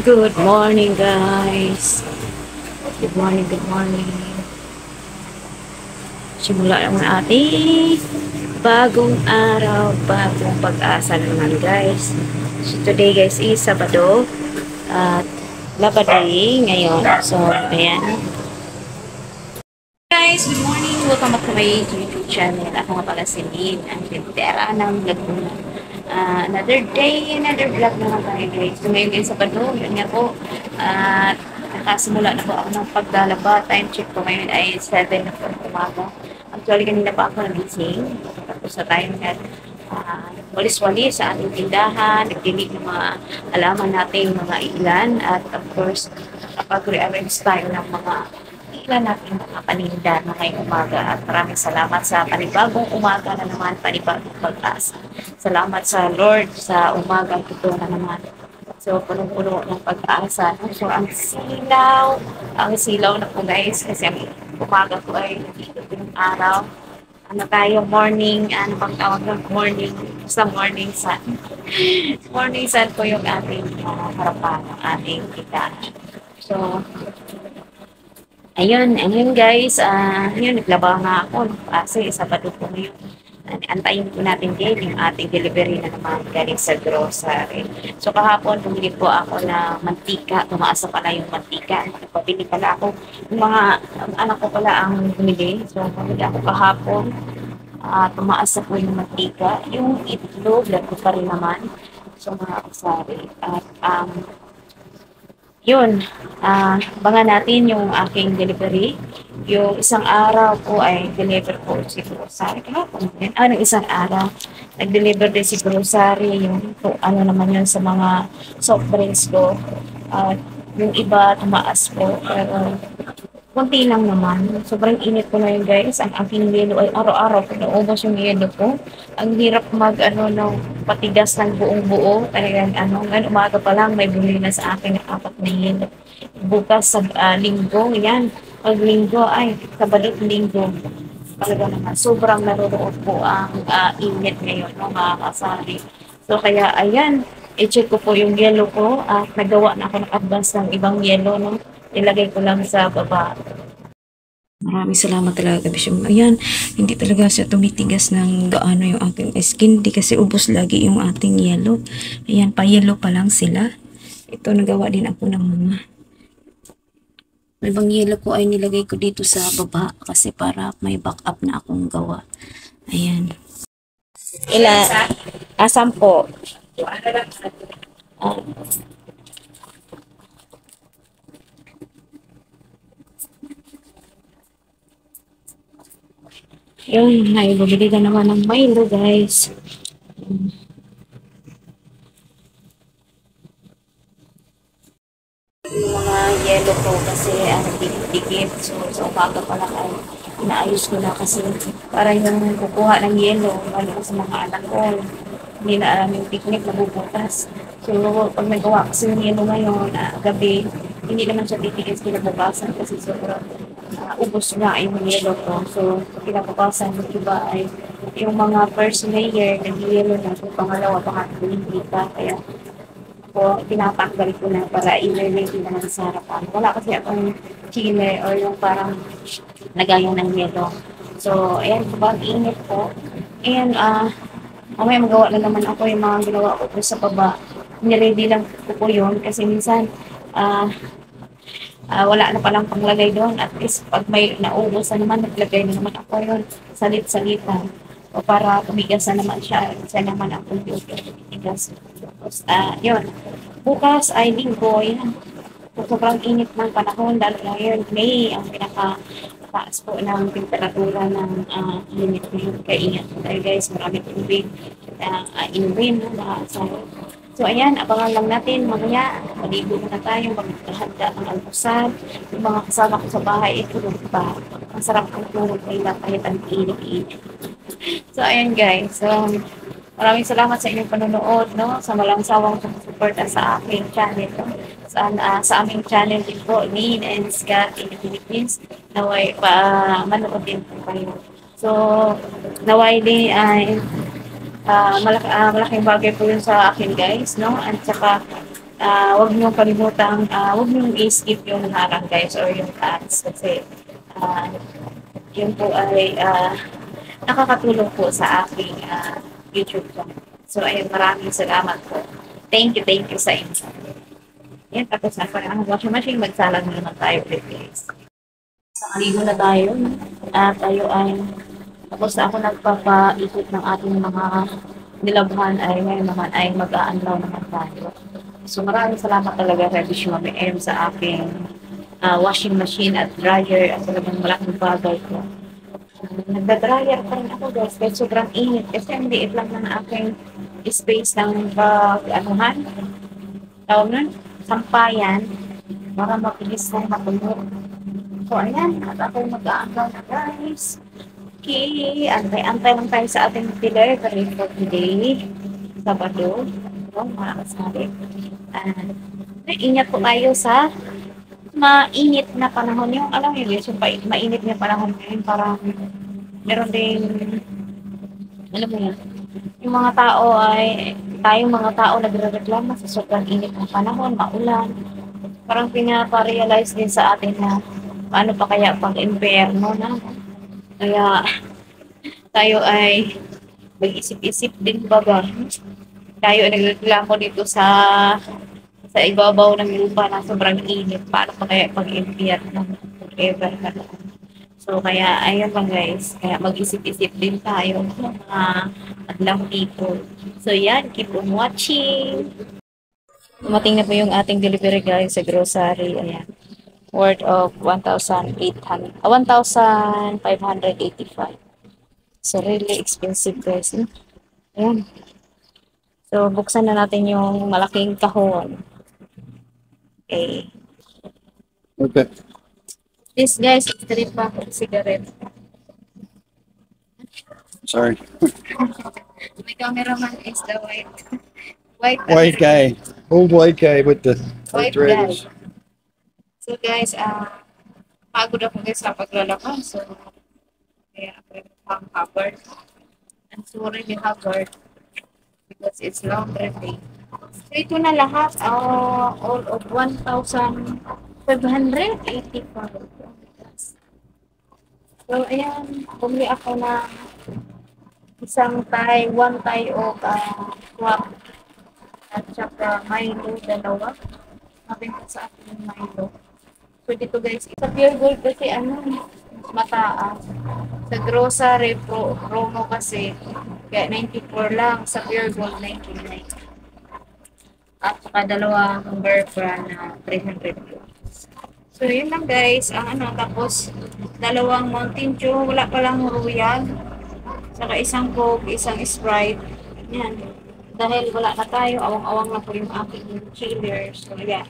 Good morning, guys. Good morning, good morning. Simula naman ating bagong araw, bagong pag-asa naman, guys. So, today, guys, is Sabado at Labor Day ngayon. So, ayan. Guys, good morning. Welcome back to my YouTube channel. Ako nga pala si Lynn, ang tintera ng Laguna. Another day, another vlog naman tayo, guys. So, ngayon din Sabado, yun nga po. At nakasimula na po ako ng paglalaba. Time check ko ngayon ay 7 na po ng umaga. Actually, kanina pa ako nagising. Tapos na tayo nga walis-walis sa ating tindahan, nagdilig ng mga alaman natin, mga ilan. At of course, kapag-rearrange tayo ng mga ilan natin mga paninda na ngayong umaga. At maraming salamat sa panibagong umaga na naman, panibagong pag-asa. Salamat sa Lord sa umaga ito na naman. So, punong-puno ng pag-asa. So, ang silaw na po, guys, kasi ang umaga ko ay nandito yung araw. Ano tayo, morning, ano bang tawag ng morning, sa morning sun. Morning sun po yung ating harapan, ng ating kita. So, ayun guys, yun, naglaba nga ako kasi Sabado po ngayon. Antayin po natin din yung ating delivery na naman galing sa grocery. So kahapon, bumili po ako na mantika. Tumaas na pala yung mantika. Nagpabili pala ako. Yung mga anak ko pala ang bumili. So bumili ako kahapon. Tumaas na po yung mantika. Yung itlog, lago pa rin naman. So mga kasari. At yun, abangan natin yung aking delivery. Yung isang araw po ay deliver po si grocery. Kahapon din. Ng isang araw, nag-deliver din si grocery. Yung ano naman yun sa mga soft drinks ko. Yung iba tumaas po. Pero konti lang naman. Sobrang init ko na yun, guys. Ang aking yelo ay araw-araw ko naubos yung yelo ko. Ang hirap ng patigas ng buong buo. Kaya ngayon umaga pa lang may bumili na sa akin ng 4 na yelo. Bukas sa linggo, yan. Pag linggo ay Sabado linggo. Talaga naman. Sobrang naroon po ang init ngayon, no, mga kasari. So kaya ayan, i-check ko po yung yelo ko at nagawa na ako ng advance ng ibang yelo, no. Ilagay ko lang sa baba. Maraming salamat talaga, Bishop. Ayan, hindi talaga siya tumitigas ng gaano yung aking skin. Di kasi ubos lagi yung ating yellow. Ayan, pa-yellow pa lang sila. Ito, nagawa din ako ng mga ibang yellow ko ay nilagay ko dito sa baba kasi para may backup na akong gawa. Ayan. Sampo. Yun, ay bumili na naman ng Milo, guys. Yung mga yellow ko kasi dikit-dikit. So, sa umaga pala ay inaayos ko na kasi para yung kukuha ng yellow, lalo sa mga anak ko, hindi na alam yung technique na bubutas. So, pag nagawa kasi yung yellow ngayon, gabi, hindi naman siya titigis kinabukasan kasi sobrang ubos nga yung yellow ko. So, kinabukasan yung iba ay yung mga first layer ng yellow na yung pangalawa, pangatlo, hindi pa. Kaya po, pinapakbal ko na para i-learning ko naman sa harapan. Wala kasi akong chile or yung parang lagayan ng yelo. So, ayan, kapag init po. Ayan, mamaya magawa na naman ako yung mga ginawa ko sa baba. Niready lang ko yun kasi minsan, wala na palang panglagay doon. At least, pag may naubos na naman, naglagay na naman ako yun. Salit-salitan. O para tumigas na naman siya. Isa naman ako yung tumigas. Tapos, yun. Bukas ay linggo. Yan. Sobrang init ng panahon. Lalo na yun, May, ang pinaka-taas po ng temperatura ng init ngayon. Kaya ingat po tayo, guys. Maraming tubig. Inumin na sa So, ayan, abangan lang natin mamaya. Maligo na tayo, maghahanda ng almusal. Yung mga kasama ko sa bahay, tulog pa. Ang sarap ang tulog nila kahit ang init-init. So, ayan guys. So, maraming salamat sa inyong panonood, no? Sa walang sawang suporta sa aking channel, no? Sa aming channel din po, Lynn and Scott in the Philippines. Naway, manood din po kayo. So, naway din ay malaking bagay po yun sa akin guys, no? At saka wag niyo kalimutang, wag niyo i-skip yung harang guys or yung ads kasi ah, yun po ay nakakatulong po sa aking YouTube channel. So, ayun, maraming salamat po. Thank you sa inyo. Yan, tapos na parang ang washing machine, magsalang naman tayo ulit guys. Ligo na tayo. At tayo ay, tapos na ako nagpapaikot ng ating mga nilabhan ay ngayon naman ay mag-aanlaw naman tayo. So maraming salamat talaga kay Bish Mami M sa aking washing machine at dryer at talagang malaking bagay ko. Nagda-dryer pa rin ako guys kahit sobrang init kasi ang liit lang ng aking space ng pag-anuhan, tawag nun, sampayan para mabilis na matunog. So ayan, at ako mag-aanggaw na guys. Okay, antay-antay lang tayo sa ating delivery for today. Sabado. So, mga kasali. Ingat po tayo sa mainit na panahon. Yung alam mo yun, yung mainit na panahon ngayon, parang meron din, alam mo yan, yung mga tao ay, tayong mga tao nagre-reklamo sa sobrang init ng panahon, maulan. Parang pinapa-realize din sa atin na paano pa kaya pag inverno na. Kaya tayo ay mag-isip-isip din baga. Tayo ay nagreklamo dito sa ibabaw ng lupa na sobrang init. Paano pa kaya pag inverno forever ka na. So, kaya, ayun lang guys. Kaya mag-isip-isip din tayo mga adlang people. So, yan. Keep on watching. Dumating na po yung ating delivery guys sa grocery. Ayan. Worth of 1,585. So, really expensive guys. Ayan. So, buksan na natin yung malaking kahon. Okay. Okay. This guys, street pack of cigarette. Sorry. My cameraman is the white White guy. Old white guy with the White arthritis. So guys, pagod ako guys sa paglalakad. So, kaya ako yung covered. I'm sorry we covered because it's longer day. So, ito na lahat, all of 1,585. So, ayan, bumili ako ng one tie of kwak at saka Milo, dalawa. Mabenta sa akin yung Milo. So, dito guys, sa Pure Gold kasi mataas. Sa grocery promo kasi, kaya 94 lang. Sa Pure Gold, 99. At saka dalawang burger na 300 pesos. So, yun lang guys. Tapos, dalawang Mountain Dew. Wala palang Royal. Saka isang Coke, isang Sprite. Yan. Dahil wala na tayo, awang-awang na po yung aking chiller. So, yeah.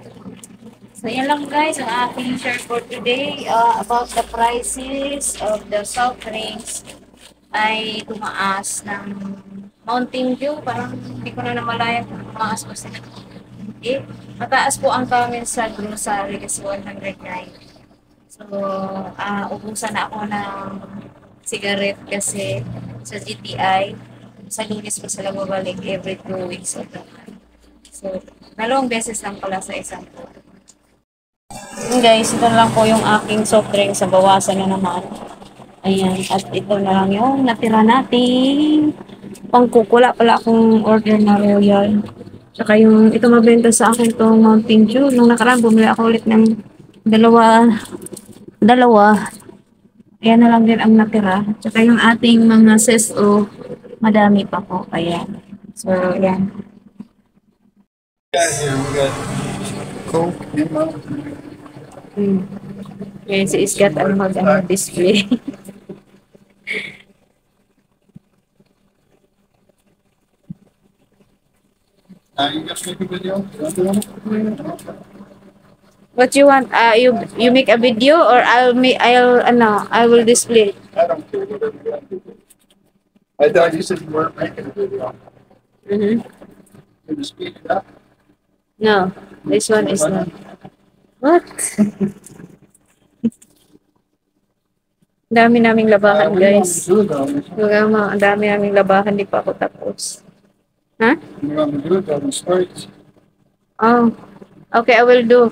So, yan lang guys ang aking share for today about the prices of the soft drinks ay tumaas ng Mountain Dew. Parang hindi ko na namalayan kung tumaas ko sila. Eh, mataas po ang kami sa grocery kasi 109. So, ubusan na ako ng cigarette kasi sa GTI. Sa Lunes pa sila babalik every 2 weeks. So, dalawang beses lang pala sa isang po. Guys, ito na lang po yung aking soft drink sa bawasan na naman. Ayan, at ito na lang yung natira natin. Pangkukula pala akong order na Royal. Tsaka yung ito mabenta sa akin itong Mountain Dew. Nung nakaraan, bumili ako ulit ng dalawa. Ayan na lang din ang natira. Tsaka yung ating mga seso, madami pa po. Ayan. So, ayan. Guys, here we got Coke and Ayan, si Iskat ang mag-display. you guys make a video? You want to do it? What you want? You make a video or I will display. I don't care whatever you want to do. I thought you said you weren't making a video. Mm-hmm. Can you speed it up? No, this one is not. What? Dami naming labahan, guys. Ang dami naming labahan, di pa ako tapos. Ha? You want me to do it on the streets? Oh, okay, I will do.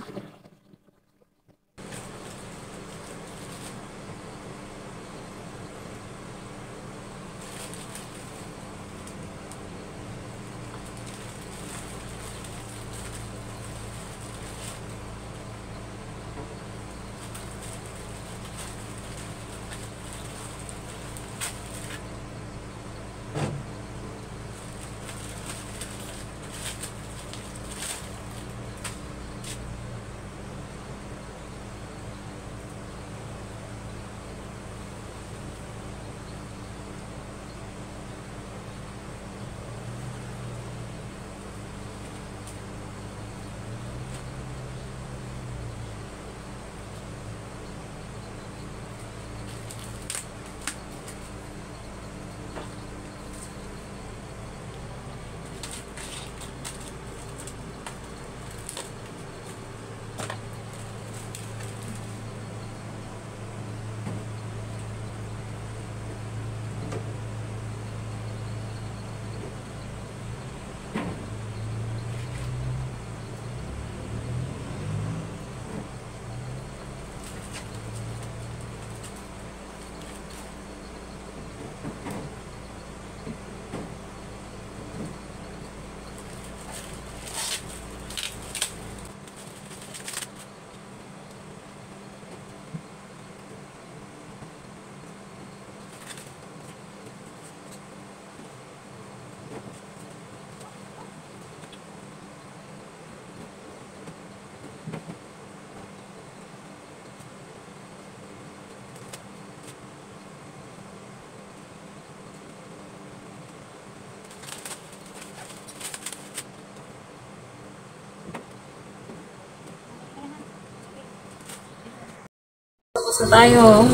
Tapos na tayo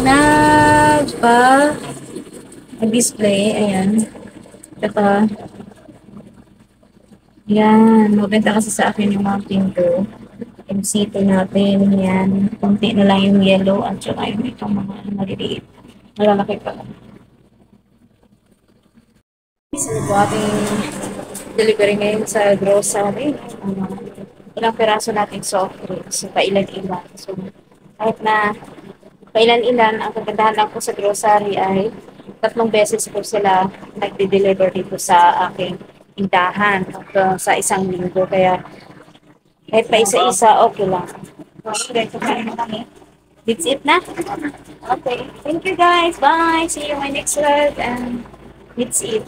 nag-display. Ayan. Ito. Yan. Maganda kasi sa akin yung mga pinto. Yung sito natin. Yan. Kunti na lang yung yellow at saka yung itong mga maliliit. Malalaki pa. Isa na po ating delivery ngayon sa grocery. Ilang piraso natin soft drinks. So, pailan-ilan. So, kahit na kailan-ilan, ang kagandahan lang po sa grocery ay 3 beses po sila nagde-deliver dito sa aking tindahan sa isang linggo. Kaya kahit pa isa-isa, okay lang. Okay, so kain na kami. That's it na? Okay. Thank you guys. Bye. See you in my next vlog. And that's it.